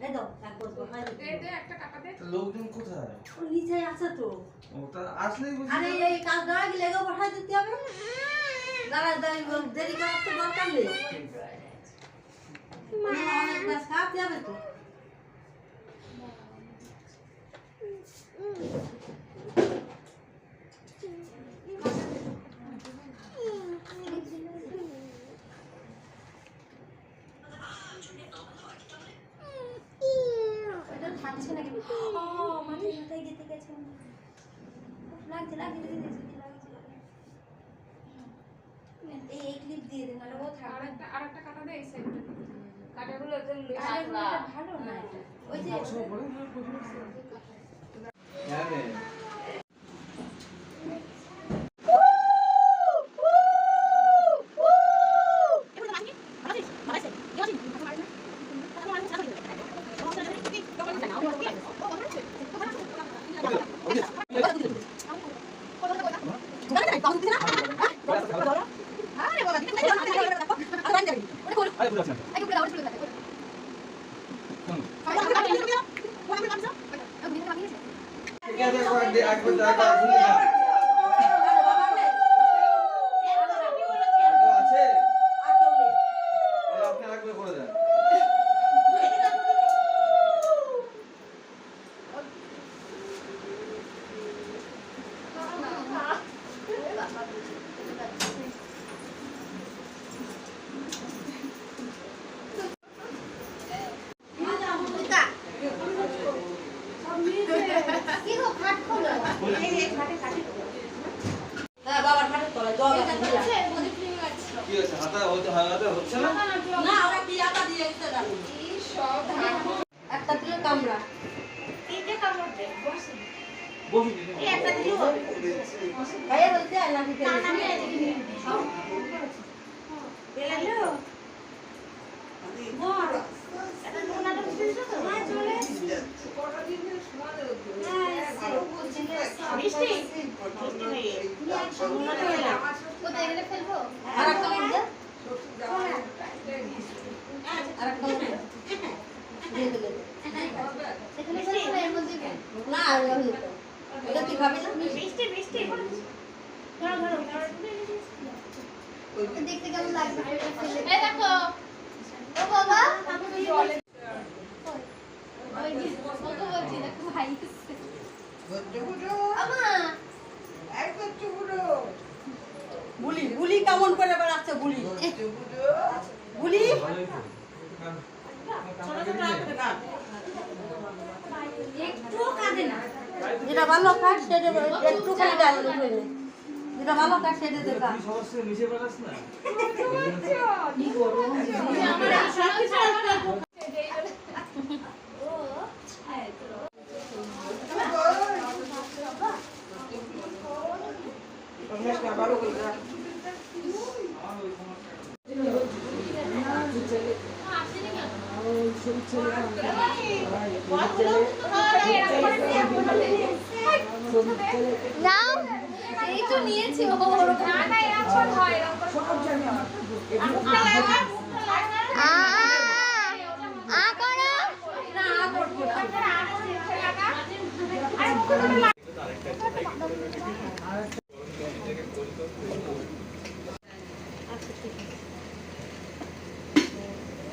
এই দাও এক বছর হয় দে একটা টাকা দে। লোকজন কোথায়? ও নিচে আছে তো। ওটা আসলেই বুঝি। আরে এই কাজ না গেলে গো পাঠাই দিতে হবে। দাঁড়া দেরি করার তো দরকার নেই। অনেক গ্লাস খাওয়াতে হবে তো। থাকছে নাকি? ও মাথায় মাথায় গেতে গেছে। লাগছে লাগছে এই ক্লিপ দিয়ে দেন না ও থাকবে। আরেকটা কাটা দে এই সাইডটা। কাটাগুলো একদম ভালো না এটা। ওই যে হ্যাঁ রে। বাবার খাটে তলায় জল আছে। কি হচ্ছে? হাতা হচ্ছে না? না ওরা কি আটা দিয়ে একটা দাও। একটা দিলে কামড়া। বসুন। ভাইয়া বলতে আর নাকি তেল। দেখতে কেমন লাগবে? এই দেখো ও বাবা ওই যে কত বলছি দেখো ভাই আমা বুলি বুলি কেমন করে বেড়াচ্ছে বুলি বুলি একটু কাঁদে না। যেটা ভালো কাজ সেটা একটু খালি ডাল উঠে নে যেটা ভালো কাজ সেটা দেখা তুই সবার সাথে মিশে বেড়াস না? কি করবো আমার এই সব কিছু নাও এই তো নিয়েছি ও না না এরকম হয় এরকম